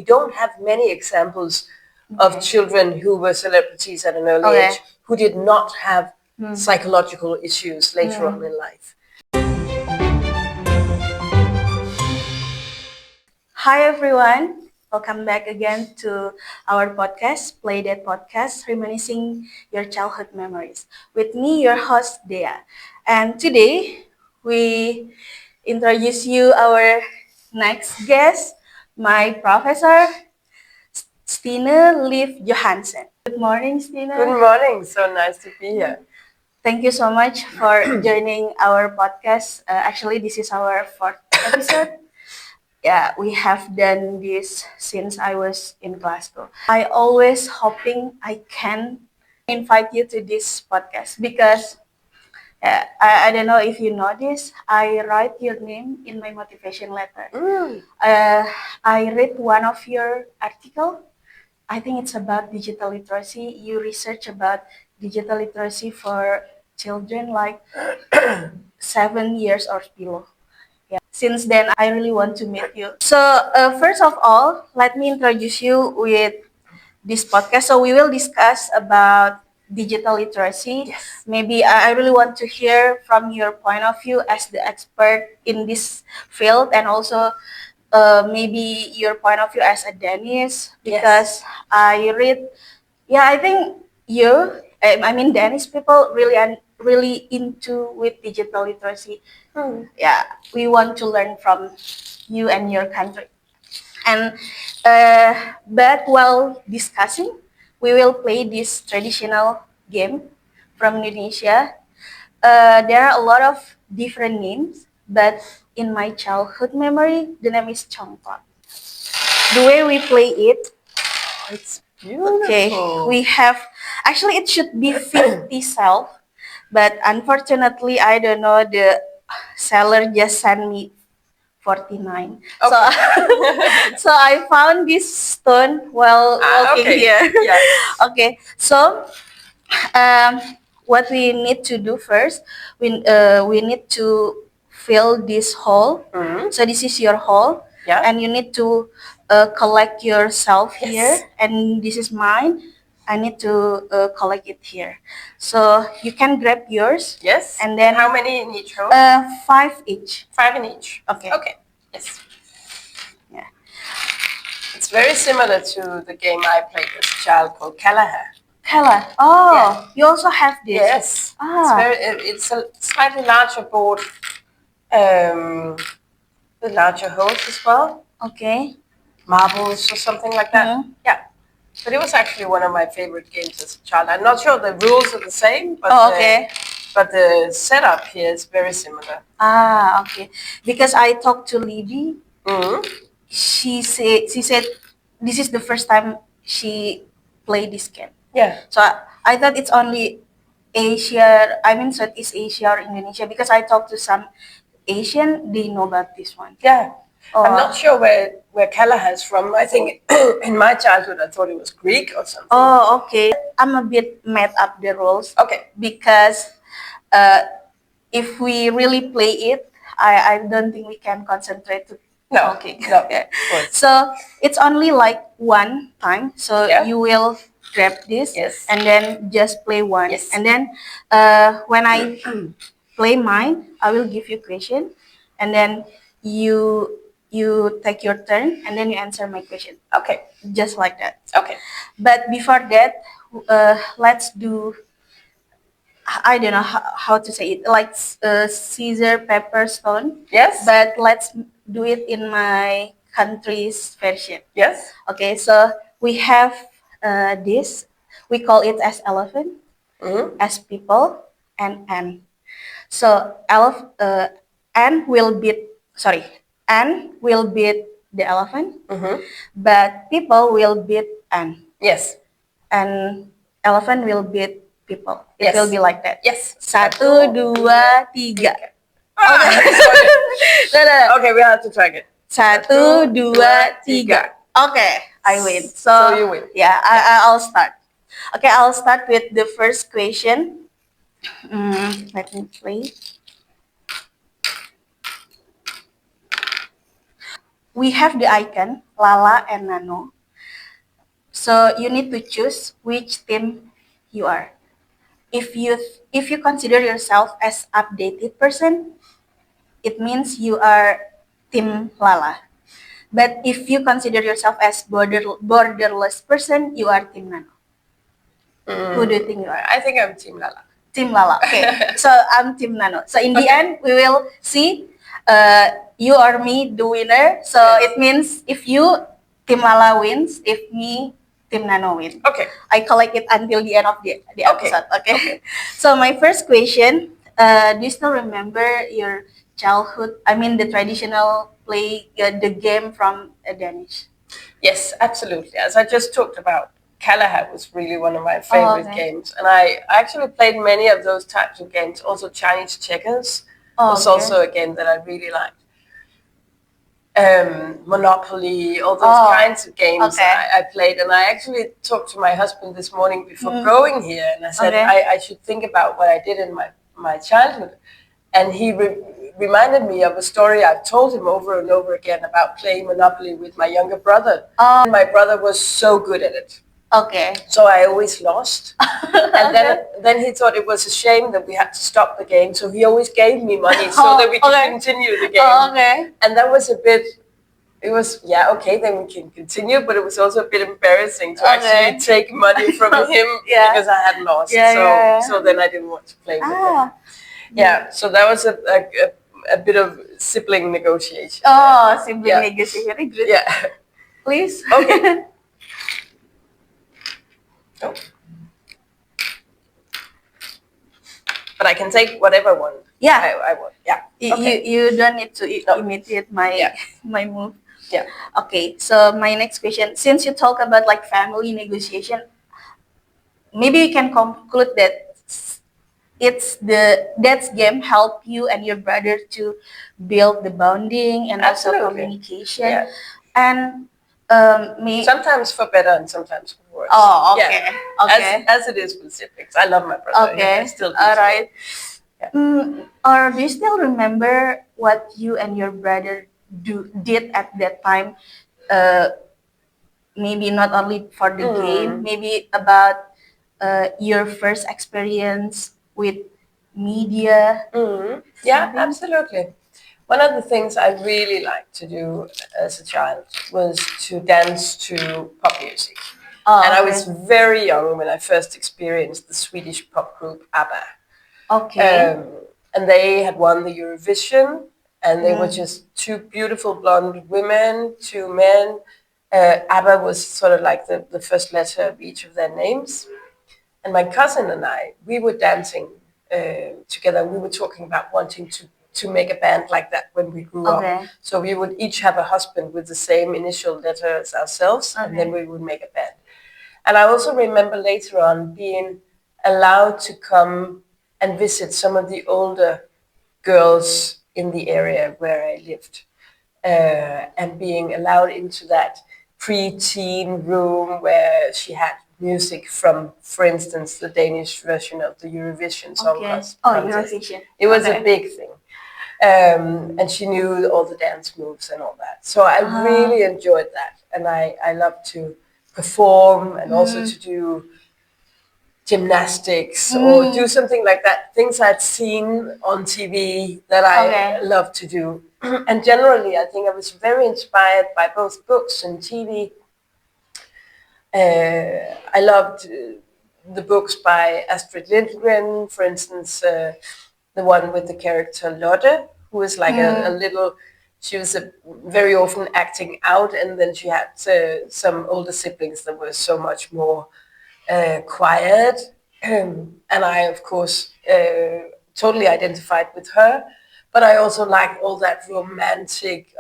We don't have many examples of children who were celebrities at an early age who did not have psychological issues later on in life. Hi everyone, welcome back again to our podcast, Playdate Podcast, reminiscing your childhood memories. With me, your host Dea. And today, we introduce you our next guest, my professor, Stine Liv Johansen. Good morning, Stine. Good morning. So nice to be here. Thank you so much for joining our podcast. Actually, this is our fourth episode. Yeah, we have done this since I was in Glasgow. I always hoping I can invite you to this podcast because I don't know if you know this. I write your name in my motivation letter. I read one of your article. I think it's about digital literacy. You research about digital literacy for children like 7 years or below. Since then, I really want to meet you. So, first of all, let me introduce you with this podcast. So, we will discuss about digital literacy. Yes. Maybe I really want to hear from your point of view as the expert in this field, and also maybe your point of view as a Danish, because I read, I think I mean Danish people really into with digital literacy. Yeah, we want to learn from you and your country. And but while discussing, we will play this traditional game from Indonesia. There are a lot of different names, but in my childhood memory, the name is Chongkot. The way we play it, It's beautiful. okay, we have, actually it should be 50 cells, but unfortunately, I don't know, the seller just sent me 49. So, so I found this stone while walking here. Yes. Okay, so what we need to do first, we need to fill this hole. So this is your hole, and you need to collect yourself here, and this is mine. I need to collect it here. So you can grab yours. Yes. And then how many in each row? 5 each. 5 in each. Okay. Okay. Yes. Yeah. It's very similar to the game I played as a child called Callahan. Kala. Oh, you also have this. Yes. It's a slightly larger board, with larger holes as well. Okay. Marbles or something like that. Yeah. But it was actually one of my favorite games as a child. I'm not sure the rules are the same, but but the setup here is very similar. Okay. Because I talked to Libby. She said this is the first time she played this game. Yeah. So I thought it's only Asia. I mean Southeast Asia or Indonesia, because I talked to some Asian. They know about this one. Yeah. I'm not sure where Callahan is from. I think in my childhood I thought it was Greek or something. Oh, okay. I'm a bit made up the rules. Okay. Because if we really play it, I don't think we can concentrate to talking. No. So it's only like one time. So you will grab this and then just play one. Yes. And then when I play mine, I will give you question, and then you take your turn, and then you answer my question. Okay. Just like that. Okay. But before that, let's do, I don't know how to say it, like scissor, paper, stone. Yes. But let's do it in my country's version. Yes. Okay, so we have this. We call it as elephant, as people, and ant. So ant will beat the elephant, but people will beat ant. Yes. And elephant will beat people. It will be like that. Yes. 1, 2, 3. No. Okay, we have to try it. 1, 2, 3. Okay, I win. So you win. Yeah, I'll start. Okay, I'll start with the first question. Let me play. we have the icon Lala and Nano. So you need to choose which team you are. If you consider yourself as updated person, it means you are team Lala. But if you consider yourself as borderless person, you are team Nano. Who do you think you are? I think I'm Team Lala. Team Lala. Okay. So I'm Team Nano. So in the end, we will see you or me the winner. So Yes. it means if you Team Lala wins, if me Team Nano wins. Okay. I collect it until the end of the episode. Okay. Okay. So my first question: do you still remember your childhood? I mean, the traditional the game from Danish. Yes, absolutely. As I just talked about, Galahad was really one of my favorite games. And I actually played many of those types of games. Also Chinese checkers was also a game that I really liked. Monopoly, all those kinds of games I played. And I actually talked to my husband this morning before going here. And I said, I should think about what I did in my childhood. And he reminded me of a story I've told him over and over again about playing Monopoly with my younger brother. My brother was so good at it. Okay. So I always lost. And then he thought it was a shame that we had to stop the game. So he always gave me money so that we could continue the game. And that was it was, then we can continue, but it was also a bit embarrassing to actually take money from him because I had lost. So then I didn't want to play with him. Yeah, so that was a bit of sibling negotiation. Sibling negotiation. Very good. Yeah. Please. Okay. Oh. But I can take whatever one. I want. Yeah. Okay. You don't need to imitate my move. Yeah. Okay. So my next question, since you talk about like family negotiation, maybe we can conclude that that game help you and your brother to build the bonding and also communication. And sometimes for better and sometimes for worse. Okay. As it is with siblings. I love my brother. Okay. I still do. All right. Or do you still remember what you and your brother did at that time? Maybe not only for the game, maybe about your first experience with media. Yeah, absolutely. One of the things I really liked to do as a child was to dance to pop music. And I was very young when I first experienced the Swedish pop group ABBA. Okay. And they had won the Eurovision, and they were just two beautiful blonde women, two men. ABBA was sort of like the first letter of each of their names. And my cousin and I, we were dancing together. We were talking about wanting to make a band like that when we grew up. So we would each have a husband with the same initial letter as ourselves, and then we would make a band. And I also remember later on being allowed to come and visit some of the older girls in the area where I lived, and being allowed into that pre-teen room where she had music from, for instance, the Danish version of the Eurovision Song Contest. Eurovision. It was a big thing. And she knew all the dance moves and all that. So I really enjoyed that. And I love to perform and also to do gymnastics or do something like that. Things I'd seen on TV that I love to do. And generally, I think I was very inspired by both books and TV. I loved the books by Astrid Lindgren, for instance, the one with the character Lotte, who was like a little, she was very often acting out, and then she had some older siblings that were so much more quiet. And I, of course, totally identified with her, but I also liked all that romantic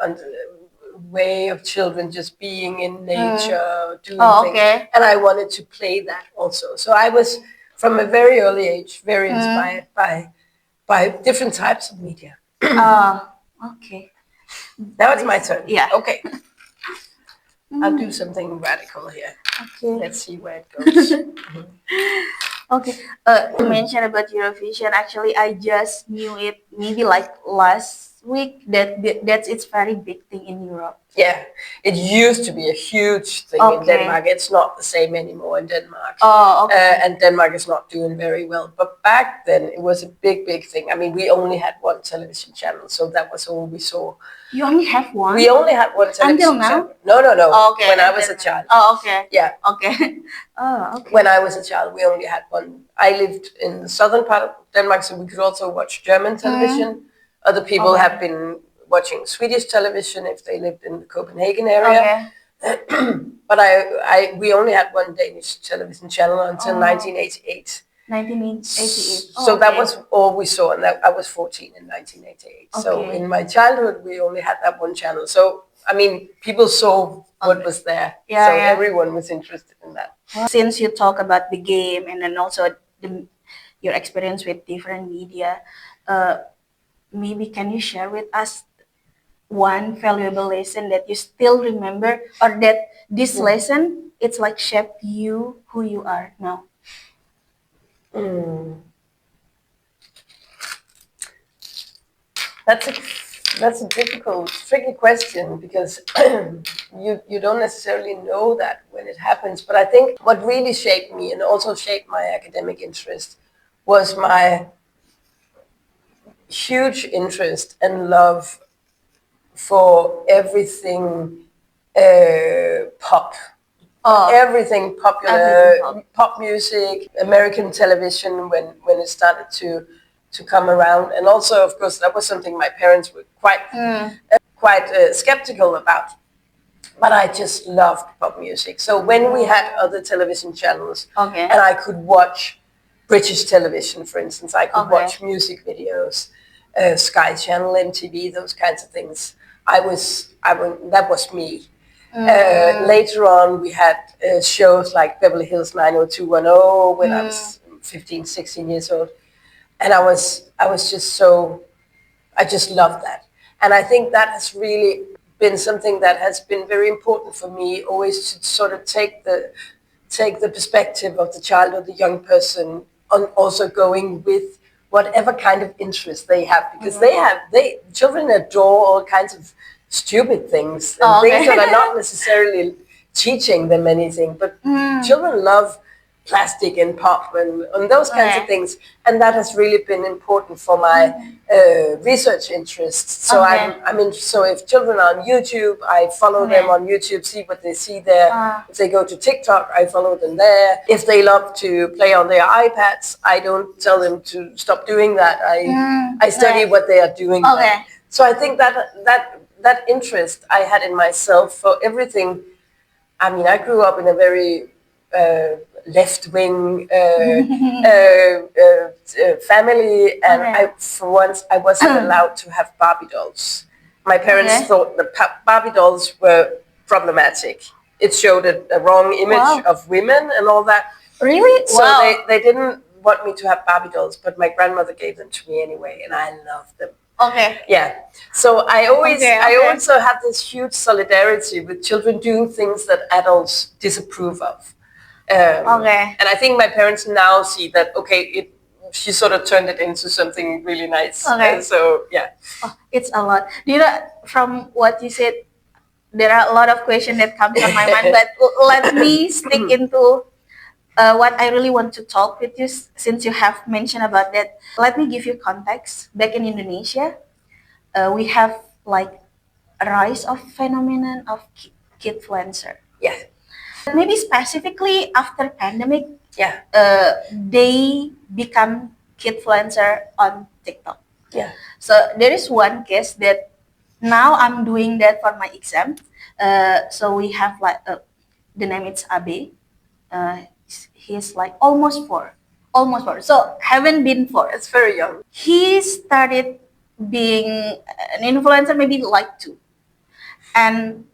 way of children just being in nature, doing things. And I wanted to play that also. So I was, from a very early age, very inspired by different types of media. Okay. Now it's my turn. Yeah. Okay. I'll do something radical here. Okay. Let's see where it goes. Okay. You mentioned about Eurovision. Actually, I just knew it maybe like last week. That's it's very big thing in Europe. Yeah, it used to be a huge thing in Okay. Denmark. It's not the same anymore in Denmark. Oh, okay. And Denmark is not doing very well. But back then, it was a big, big thing. I mean, we only had one television channel, so that was all we saw. You only have one? We only had one television Until now? channel. No. Oh, okay. When I was a child. Oh, okay. Yeah. Okay. Oh, okay. When I was a child, we only had one. I lived in the southern part of Denmark, so we could also watch German television. Other people Okay. have been watching Swedish television if they lived in the Copenhagen area. Okay. But we only had one Danish television channel until 1988. 1988. So that was all we saw, and I was 14 in 1988. So Okay. in my childhood, we only had that one channel. So, I mean, people saw what was there. Yeah, so yeah. everyone was interested in that. Since you talk about the game and then also your experience with different media, maybe can you share with us one valuable lesson that you still remember, or that this lesson it's like shape you who you are now? That's a difficult, tricky question because you don't necessarily know that when it happens. But I think what really shaped me and also shaped my academic interest was my huge interest and love for everything pop. Everything popular, pop music, American television when it started to come around. And also, of course, that was something my parents were quite skeptical about. But I just loved pop music. So when we had other television channels and I could watch British television, for instance, I could watch music videos, Sky Channel, MTV, those kinds of things. That was me. Later on, we had shows like Beverly Hills 90210 when I was 15, 16 years old. And I just loved that. And I think that has really been something that has been very important for me, always to sort of take the perspective of the child or the young person on also going with whatever kind of interest they have, because children adore all kinds of stupid things and things that are not necessarily teaching them anything, but children love plastic and pop and those kinds of things, and that has really been important for my research interests. So so if children are on YouTube, I follow them on YouTube, see what they see there. If they go to TikTok, I follow them there. If they love to play on their iPads, I don't tell them to stop doing that. I study what they are doing. So I think that interest I had in myself for everything. I mean, I grew up in a very left-wing family, and for once I wasn't allowed to have Barbie dolls. My parents thought the Barbie dolls were problematic. It showed a wrong image of women and all that. Really? So they didn't want me to have Barbie dolls, but my grandmother gave them to me anyway, and I loved them. Yeah. So I also have this huge solidarity with children doing things that adults disapprove of. And I think my parents now see that, she sort of turned it into something really nice. So, yeah. It's a lot. Do you know, from what you said, there are a lot of questions that comes on my mind, but let me stick into what I really want to talk with you, since you have mentioned about that. Let me give you context. Back in Indonesia, we have like a rise of phenomenon of Kidfluencer. Yeah. Maybe specifically after pandemic, Yeah. They become Kidfluencer on TikTok. Yeah. So there is one case that now I'm doing that for my exam. So we have like the name is Abe. He's like almost four. So haven't been 4. It's very young. He started being an influencer maybe like 2, and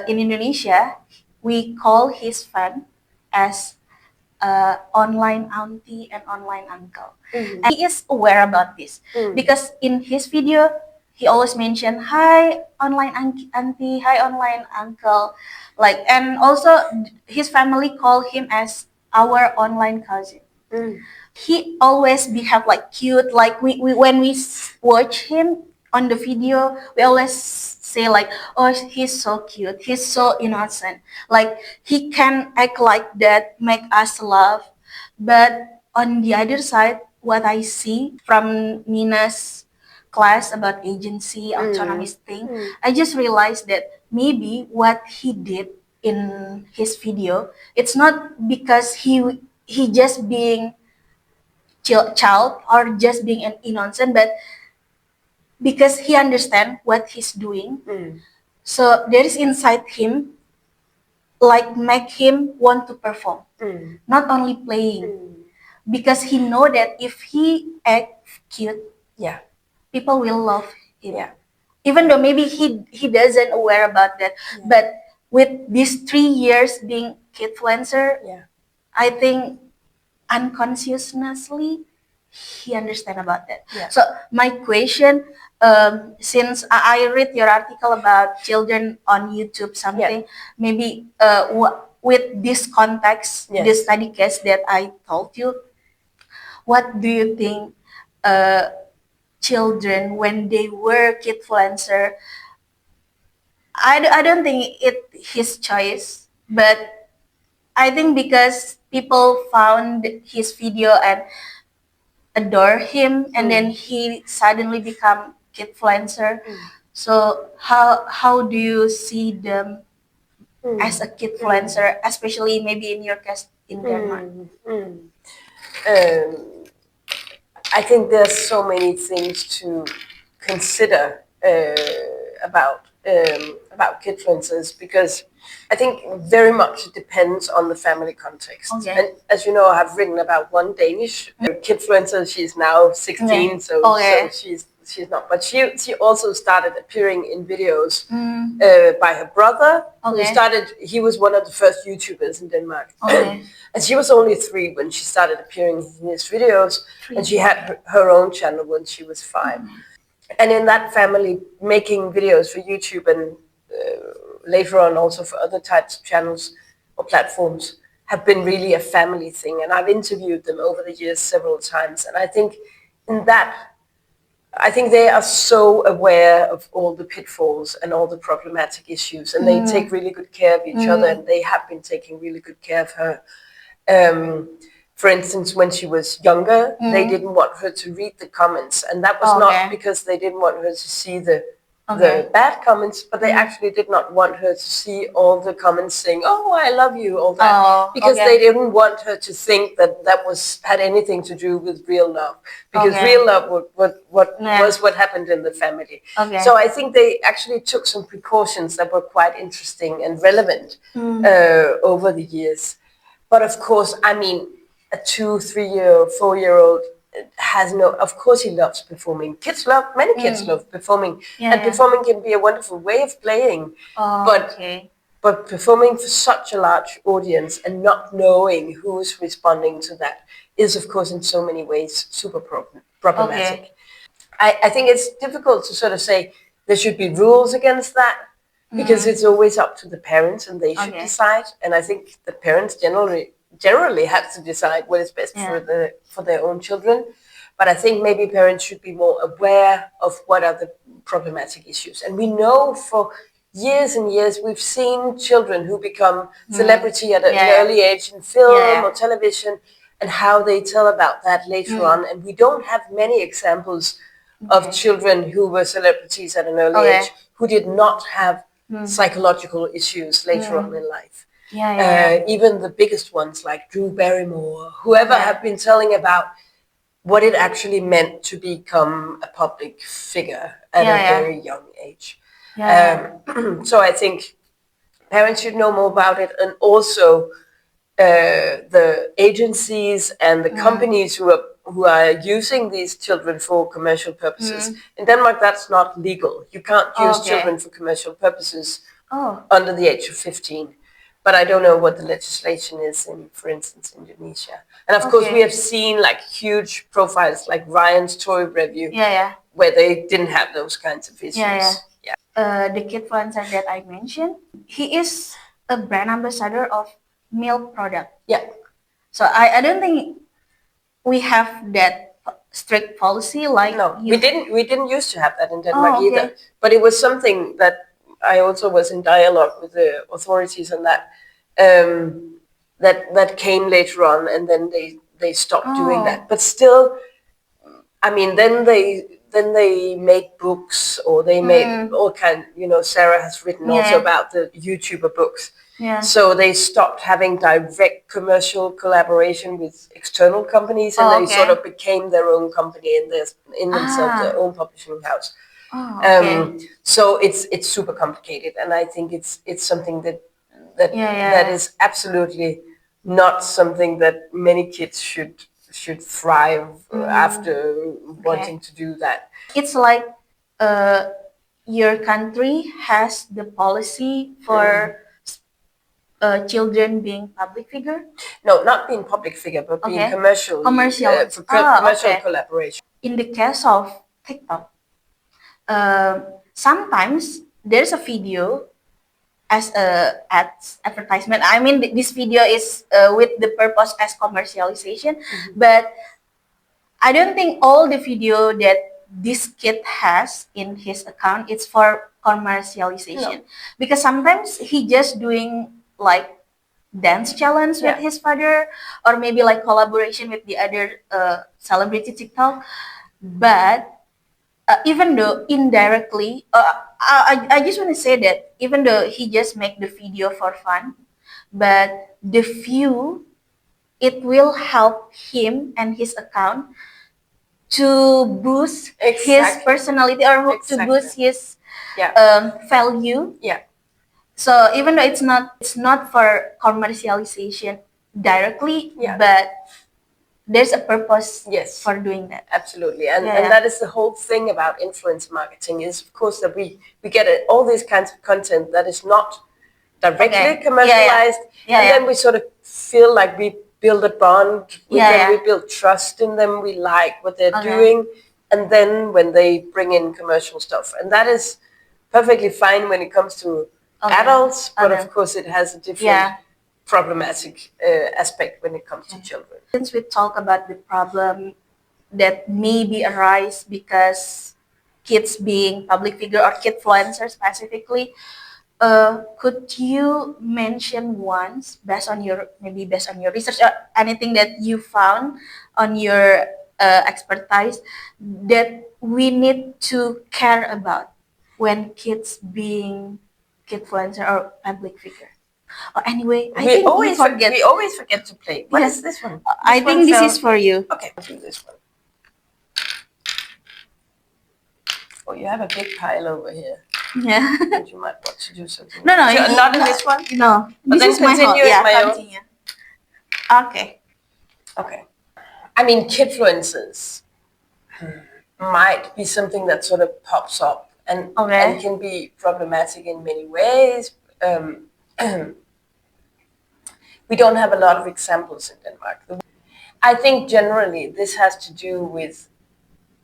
in Indonesia we call his fan as online auntie and online uncle. And he is aware about this because in his video he always mentioned, "Hi online auntie, hi online uncle," and also his family call him as our online cousin. he always behave like cute. Like we when we watch him on the video, we always say like, oh, he's so cute, he's so innocent. Like he can act like that, make us laugh. But on the other side, what I see from Nina's class about agency, autonomous thing, I just realized that maybe what he did in his video, it's not because he just being child or just being an innocent, but because he understand what he's doing. So there is inside him, like make him want to perform, not only playing, because he know that if he act cute, Yeah. people will love him. Yeah. Even though maybe he doesn't aware about that, but with these 3 years being Kidfluencer, I think unconsciously he understand about that. So my question, since I read your article about children on YouTube something, maybe with this context, this study case that I told you, what do you think children when they were Kidfluencer? I don't think it his choice, but I think because people found his video and adore him, and then he suddenly become Kidfluencer. So how do you see them as a Kidfluencer, especially maybe in your case in Denmark? I think there's so many things to consider about Kidfluencers, because I think very much it depends on the family context. Okay. And as you know, I've written about one Danish Kidfluencer. She's now 16, so she's not. But she also started appearing in videos by her brother, who started. He was one of the first YouTubers in Denmark, and she was only 3 when she started appearing in his videos, and she had her own channel when she was 5. And in that family, making videos for YouTube and later on also for other types of channels or platforms have been really a family thing. And I've interviewed them over the years several times. And I think they are so aware of all the pitfalls and all the problematic issues, and they take really good care of each other, and they have been taking really good care of her. For instance, when she was younger, they didn't want her to read the comments, and that was not because they didn't want her to see the bad comments, but they actually did not want her to see all the comments saying, "Oh, I love you," all that, because they didn't want her to think that had anything to do with real love, because real love was what happened in the family. So I think they actually took some precautions that were quite interesting and relevant over the years. But of course, I mean, a 2, 3-year, 4-year-old has no. Of course, he loves performing. Many kids love performing, and performing can be a wonderful way of playing. But performing for such a large audience and not knowing who's responding to that is, of course, in so many ways super problematic. I think it's difficult to sort of say there should be rules against that, because it's always up to the parents, and they should decide. And I think the parents generally have to decide what is best for their own children. But I think maybe parents should be more aware of what are the problematic issues. And we know for years and years we've seen children who become celebrity at an early age in film or television, and how they tell about that later on. And we don't have many examples of children who were celebrities at an early age who did not have psychological issues later on in life. Even the biggest ones like Drew Barrymore, whoever have been telling about what it actually meant to become a public figure at a very young age. So I think parents should know more about it, and also the agencies and the companies who are using these children for commercial purposes. In Denmark, that's not legal. You can't use children for commercial purposes under the age of 15. But I don't know what the legislation is in, for instance, Indonesia. And of course, we have seen like huge profiles like Ryan's Toy Review, where they didn't have those kinds of issues. The Kidfluencer that I mentioned, he is a brand ambassador of milk product. So I don't think we have that strict policy like No, you. we didn't used to have that in Denmark Oh, okay. either. But it was something that I also was in dialogue with the authorities on that. That came later on, and then they stopped doing Oh. that. But still, I mean, then they make books, or they made all kind. You know, Sarah has written also Yeah. about the YouTuber books. Yeah. So they stopped having direct commercial collaboration with external companies, and Oh, they okay. sort of became their own company in themselves, their own publishing house. Oh, okay. So it's super complicated, and I think it's something that that is absolutely not something that many kids should thrive after wanting to do that. It's like your country has the policy for children being public figure. No, not being public figure, but being commercial. Commercial. For commercial Okay. collaboration. In the case of TikTok, sometimes there's a video as a advertisement. I mean, this video is with the purpose as commercialization, but I don't think all the video that this kid has in his account is for commercialization. No. Because sometimes he just doing like dance challenge with his father, or maybe like collaboration with the other celebrity TikTok. But even though indirectly, I just want to say that even though he just make the video for fun, but the view, it will help him and his account to boost his personality, or to boost his value. Yeah. So even though it's not for commercialization directly, but there's a purpose for doing that. Absolutely. And that is the whole thing about influencer marketing, is of course that we get all these kinds of content that is not directly commercialized, and then we sort of feel like we build a bond with them, we build trust in them, we like what they're doing, and then when they bring in commercial stuff, and that is perfectly fine when it comes to adults, but of course it has a different problematic aspect when it comes to children. Since we talk about the problem that maybe arise because kids being public figure or kidfluencer specifically, could you mention once, based on your research or anything that you found on your expertise, that we need to care about when kids being kidfluencer or public figure? Or anyway, I think we forget. We always forget to play. What is this one? I think this is for you. Okay, I'll do this one. Oh, you have a big pile over here. Yeah. And you might want to do something. No, Not in this one? No. But this then is my continue in my own. continue. Okay. Okay. I mean, kidfluencers might be something that sort of pops up and can be problematic in many ways. We don't have a lot of examples in Denmark. I think generally this has to do with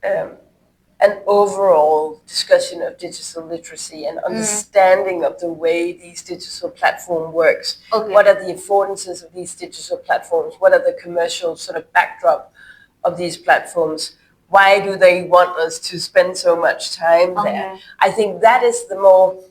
an overall discussion of digital literacy and understanding of the way these digital platforms works. What are the affordances of these digital platforms? What are the commercial sort of backdrop of these platforms? Why do they want us to spend so much time there? I think that is the more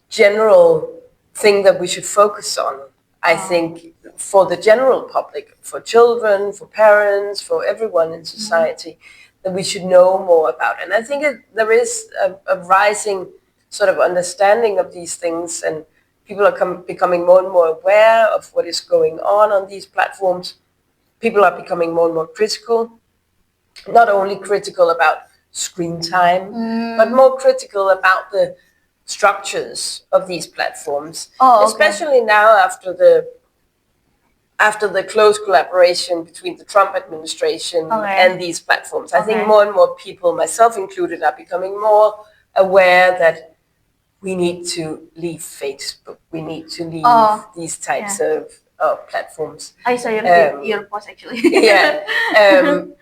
general thing that we should focus on. I think for the general public, for children, for parents, for everyone in society, that we should know more about. And I think there is a rising sort of understanding of these things, and people are becoming more and more aware of what is going on these platforms. People are becoming more and more critical, not only critical about screen time, but more critical about the structures of these platforms, especially now after the close collaboration between the Trump administration and these platforms. I think more and more people, myself included, are becoming more aware that we need to leave Facebook. We need to leave these types of platforms. I saw your post actually.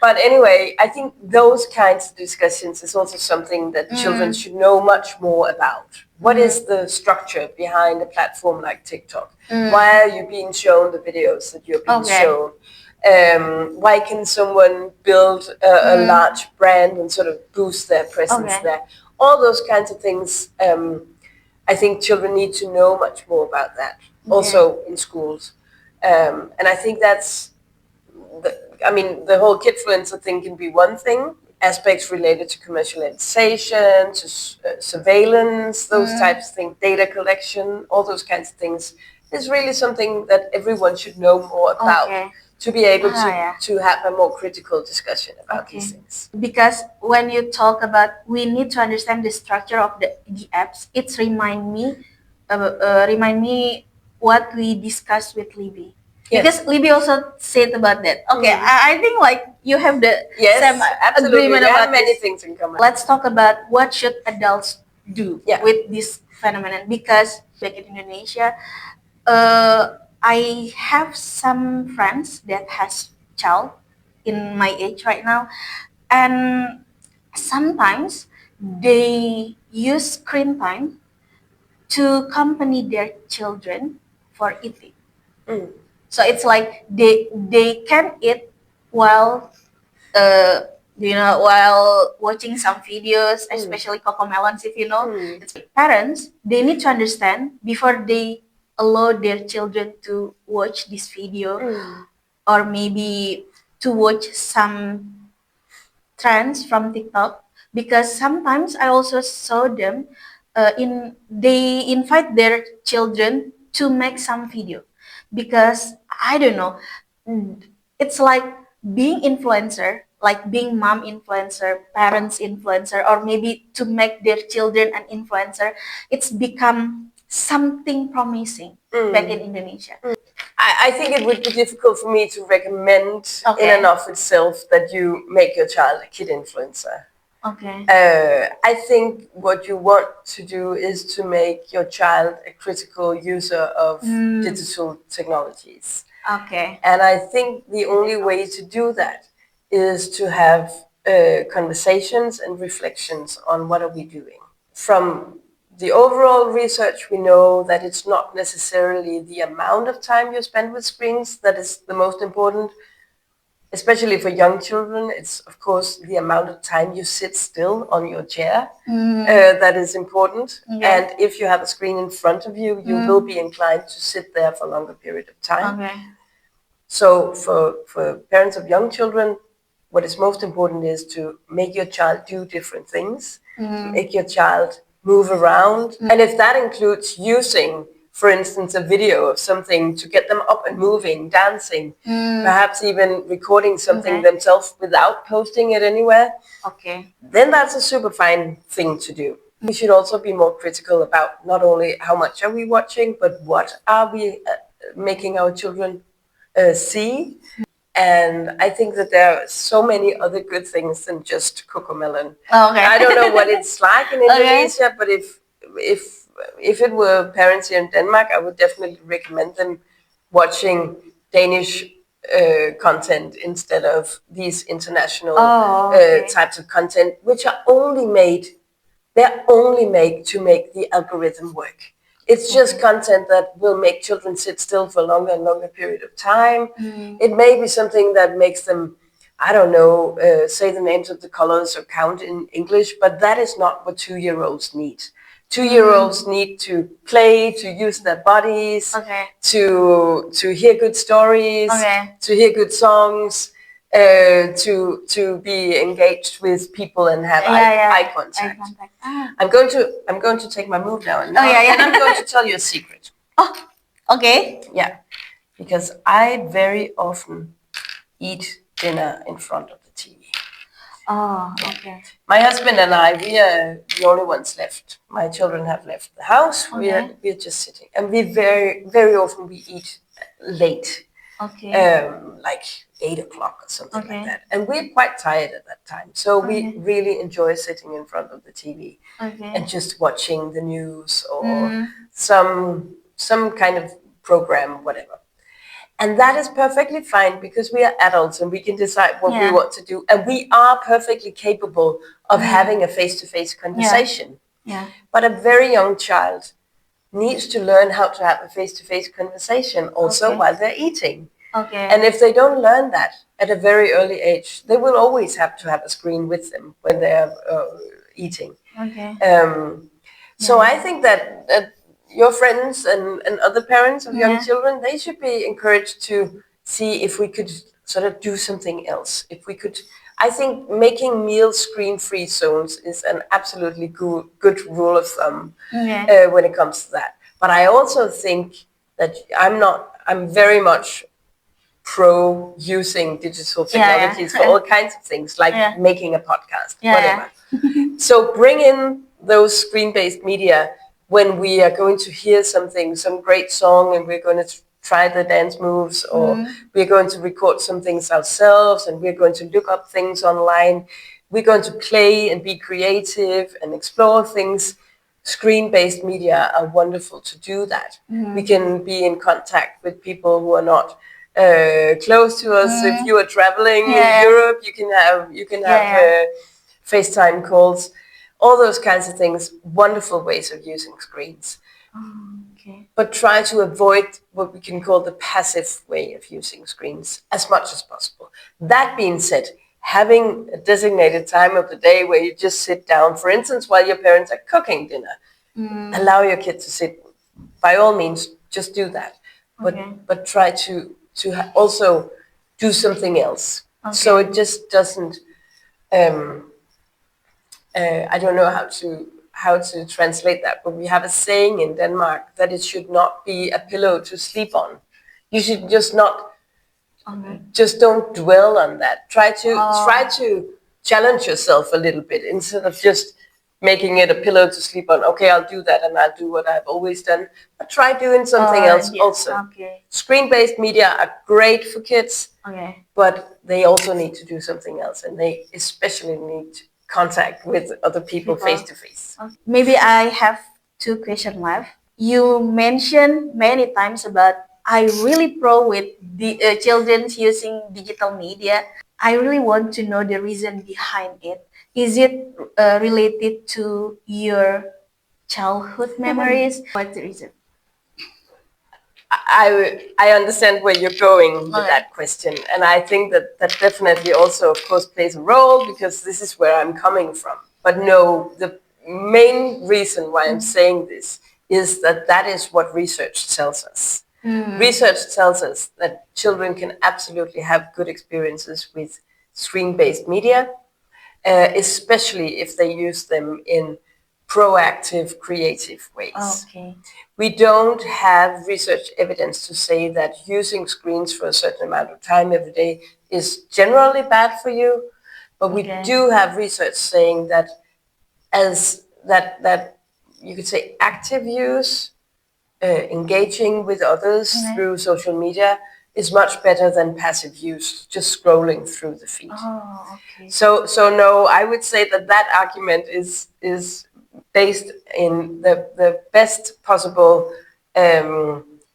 But anyway, I think those kinds of discussions is also something that children should know much more about. What is the structure behind a platform like TikTok? Why are you being shown the videos that you're being shown? Why can someone build a large brand and sort of boost their presence there? All those kinds of things. I think children need to know much more about that, also in schools. And I think that's, the whole Kidfluenser thing can be one thing, aspects related to commercialization, to surveillance, those types of things, data collection, all those kinds of things, is really something that everyone should know more about to be able to have a more critical discussion about these things. Because when you talk about, we need to understand the structure of the apps, it's remind me what we discussed with Libby. Yes. Because Libby also said about that. Okay, I think like you have the same absolutely. agreement We have about many this. things in common. Let's talk about what should adults do with this phenomenon. Because back in Indonesia, I have some friends that has child in my age right now, and sometimes they use screen time to accompany their children for eating. So it's like they can eat while while watching some videos, especially Cocomelons, if you know. It's parents, they need to understand before they allow their children to watch this video or maybe to watch some trends from TikTok, because sometimes I also saw them they invite their children to make some video, because I don't know, it's like being influencer, like being mom influencer, parents influencer, or maybe to make their children an influencer. It's become something promising back in Indonesia. I think it would be difficult for me to recommend in and of itself that you make your child a kid influencer. Okay. I think what you want to do is to make your child a critical user of digital technologies. Okay. And I think the only way to do that is to have conversations and reflections on what are we doing. From the overall research, we know that it's not necessarily the amount of time you spend with screens that is the most important. Especially for young children, it's of course the amount of time you sit still on your chair that is important. And if you have a screen in front of you, you will be inclined to sit there for a longer period of time. Okay. So for parents of young children, what is most important is to make your child do different things, make your child move around. And if that includes using, for instance, a video of something to get them up and moving, dancing, perhaps even recording something themselves without posting it anywhere, then that's a super fine thing to do. We should also be more critical about not only how much are we watching, but what are we making our children see. And I think that there are so many other good things than just Cocomelon. I don't know what it's like in Indonesia, but if it were parents here in Denmark, I would definitely recommend them watching Danish content instead of these international types of content, which are they're only made to make the algorithm work. It's just content that will make children sit still for a longer and longer period of time. It may be something that makes them, I don't know, say the names of the colors or count in English, but that is not what 2-year-olds need. 2-year-olds need to play, to use their bodies, to hear good stories, to hear good songs, to be engaged with people and have eye contact. I'm going to take my move now, and I'm going to tell you a secret. Yeah, because I very often eat dinner in front of the TV. My husband and I, we are the only ones left. My children have left the house. We're just sitting, and we very often we eat late. Like 8 o'clock or something like that. And we're quite tired at that time. So we really enjoy sitting in front of the TV and just watching the news or some kind of program, whatever. And that is perfectly fine because we are adults and we can decide what we want to do. And we are perfectly capable of having a face-to-face conversation. But a very young child needs to learn how to have a face-to-face conversation also while they're eating. Okay. And if they don't learn that at a very early age, they will always have to have a screen with them when they are eating. Okay. So I think that your friends and other parents of young children, they should be encouraged to see if we could sort of do something else. If we could, I think making meal screen-free zones is an absolutely good rule of thumb when it comes to that. But I also think that I'm very much pro using digital technologies for all kinds of things, like making a podcast, whatever. So bring in those screen-based media when we are going to hear something, some great song, and we're going to try the dance moves, or we're going to record some things ourselves, and we're going to look up things online. We're going to play and be creative and explore things. Screen-based media are wonderful to do that. We can be in contact with people who are not close to us. If you are traveling in Europe, you can have FaceTime calls, all those kinds of things. Wonderful ways of using screens. But try to avoid what we can call the passive way of using screens as much as possible. That being said, having a designated time of the day where you just sit down, for instance, while your parents are cooking dinner, allow your kid to sit. By all means, just do that. But try to also do something else. So it just doesn't. I don't know how to translate that, but we have a saying in Denmark that it should not be a pillow to sleep on. You should just not, just don't dwell on that. Try to challenge yourself a little bit instead of just making it a pillow to sleep on. Okay, I'll do that and I'll do what I've always done. But try doing something else also. Screen-based media are great for kids, but they also need to do something else, and they especially need contact with other people face to face. Maybe I have two questions left. You mentioned many times about I really pro with the children using digital media. I really want to know the reason behind it. Is it related to your childhood memories? What's the reason? I understand where you're going with that question, and I think that definitely also, of course, plays a role, because this is where I'm coming from. But no, the main reason why I'm saying this is that is what research tells us. Research tells us that children can absolutely have good experiences with screen-based media, especially if they use them in proactive, creative ways. We don't have research evidence to say that using screens for a certain amount of time every day is generally bad for you, but we do have research saying that that you could say active use, engaging with others through social media, is much better than passive use, just scrolling through the feed. So no, I would say that argument is based in the best possible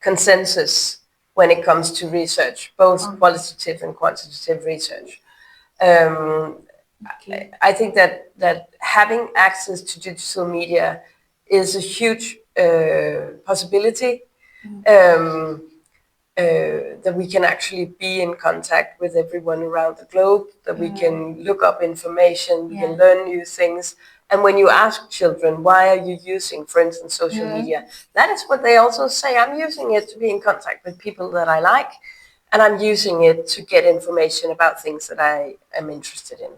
consensus when it comes to research, both qualitative and quantitative research. I think that having access to digital media is a huge possibility, that we can actually be in contact with everyone around the globe, that we can look up information, we can learn new things. And when you ask children, why are you using, for instance, social media, that is what they also say. I'm using it to be in contact with people that I like, and I'm using it to get information about things that I am interested in.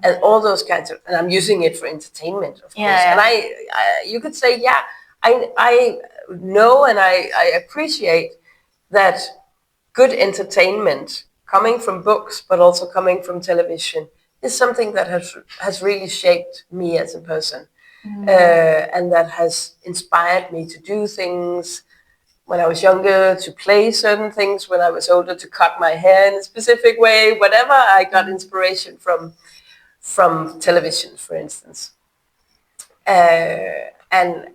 And all those kinds of, and I'm using it for entertainment, of course. And you could say, I know and I appreciate that good entertainment coming from books, but also coming from television, is something that has really shaped me as a person, and that has inspired me to do things when I was younger, to play certain things when I was older, to cut my hair in a specific way, whatever. I got inspiration from television, for instance. And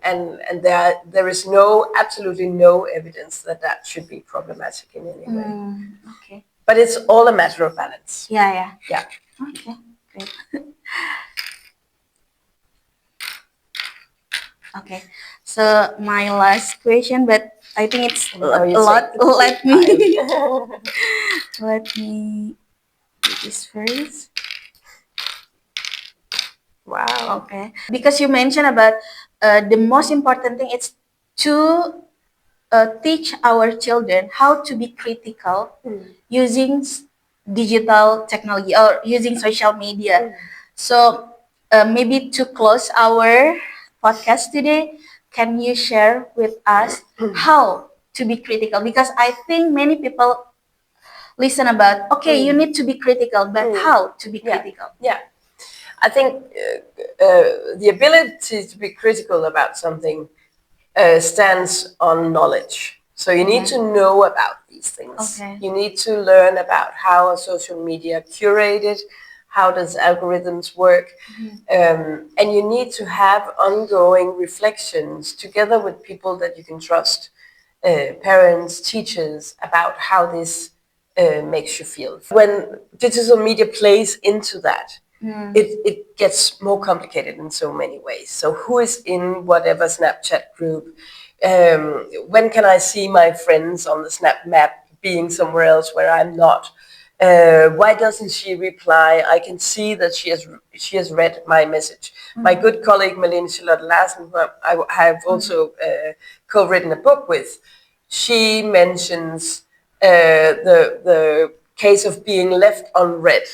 there is absolutely no evidence that should be problematic in any way. But it's all a matter of balance. Yeah. Okay, great. Okay, So my last question, but I think it's No, a you lot. take time. Let me do this first. Wow. Okay, because you mentioned about the most important thing is to teach our children how to be critical using digital technology or using social media. So maybe to close our podcast today, can you share with us how to be critical? Because I think many people listen about, okay, you need to be critical, but how to be Yeah. critical? Yeah. I think the ability to be critical about something stands on knowledge. So you need to know about these things. Okay. You need to learn about how a social media curated, how does algorithms work, and you need to have ongoing reflections together with people that you can trust, parents, teachers, about how this makes you feel. When digital media plays into that, it gets more complicated in so many ways. So who is in whatever Snapchat group? When can I see my friends on the Snap map being somewhere else where I'm not? Why doesn't she reply? I can see that she has read my message. My good colleague Malene Charlotte Larsen, who I have also co-written a book with, she mentions the case of being left unread.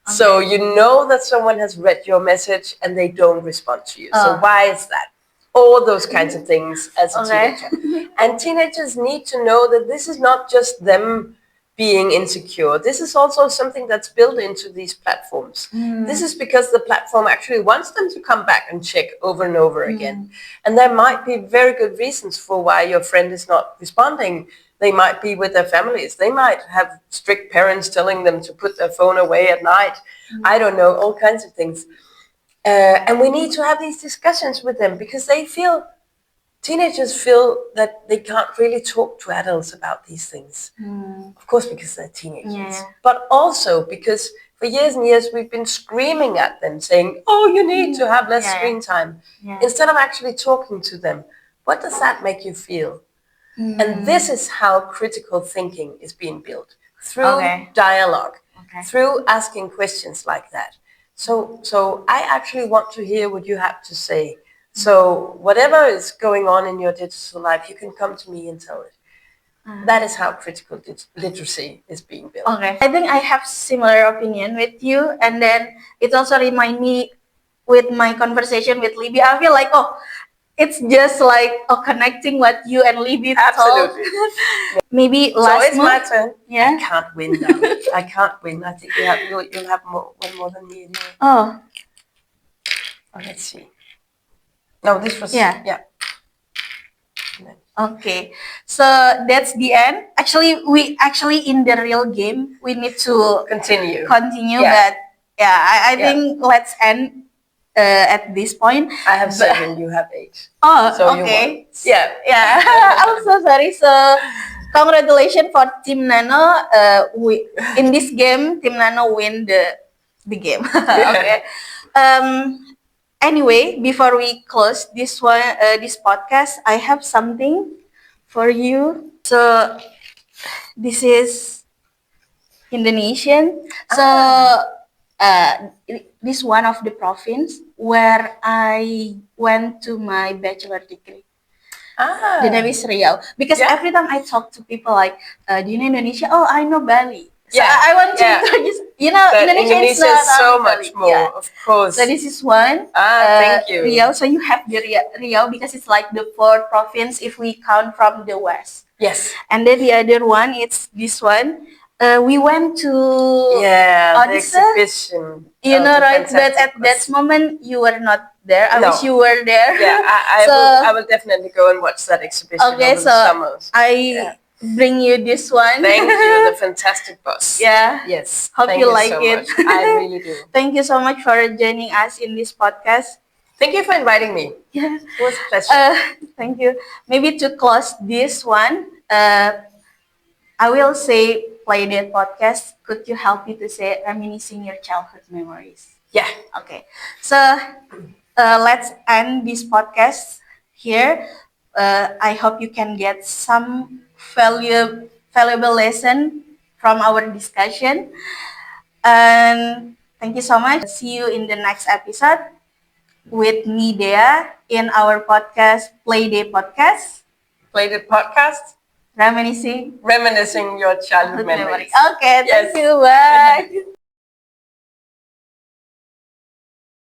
So you know that someone has read your message and they don't respond to you. So why is that? All those kinds of things as a teenager. And teenagers need to know that this is not just them being insecure. This is also something that's built into these platforms. This is because the platform actually wants them to come back and check over and over again. And there might be very good reasons for why your friend is not responding. They might be with their families. They might have strict parents telling them to put their phone away at night. I don't know, all kinds of things. And we need to have these discussions with them because teenagers feel that they can't really talk to adults about these things. Of course, because they're teenagers, but also because for years and years we've been screaming at them saying, oh, you need to have less screen time, instead of actually talking to them. What does that make you feel? And this is how critical thinking is being built, through dialogue, through asking questions like that. So I actually want to hear what you have to say. So whatever is going on in your digital life, you can come to me and tell it. That is how critical literacy is being built. Okay. I think I have similar opinion with you, and then it also remind me with my conversation with Libby. I feel like, oh, it's just like connecting what you and Libby told. Absolutely. Maybe So last it's my month. turn. Yeah. I can't win now. I can't win. I think you'll have one more than me. Anyway. Oh, Let's see. No, this was Yeah. yeah. okay. So that's the end. Actually, we in the real game we need to Continue. Yeah. But yeah, I think let's end at this point. I have 7. You have 8. Oh, So you okay. won. Yeah. Yeah. I'm so sorry. So congratulations for Team Nano. We in this game, Team Nano win the game. Okay. Anyway, before we close this one, this podcast, I have something for you. So this is Indonesian. So this one of the province where I went to my bachelor degree. The name is Riau. Because every time I talk to people like, do you know Indonesia? Oh, I know Bali. So I want to introduce, But Indonesia is not so only much Bali. more, Yeah. of course. So this is one. Thank you. Riau. So you have the Riau because it's like the fourth province if we count from the west. Yes. And then the other one, it's this one. We went to the Odyssey. exhibition. You know, right? But fantastic. at that moment, you were not there. I No. wish you were there. Yeah, I will definitely go and watch that exhibition Okay, over so the summers. I bring you this one. Thank you, the fantastic bus. Yeah. Yes. Hope Thank you like so it. much. I really do. Thank you so much for joining us in this podcast. Thank you for inviting me. Yeah. It was a pleasure. Thank you. Maybe to close this one, I will say playdate podcast. Could you help me to say reminiscing your childhood memories? Yeah. Okay. So let's end this podcast here. I hope you can get some valuable lesson from our discussion. And thank you so much. See you in the next episode with me, Dea, in our podcast, Playdate Podcast. Playdate podcast. Reminiscing Reminiscing your childhood memories. Okay, Yes. thank you. Bye.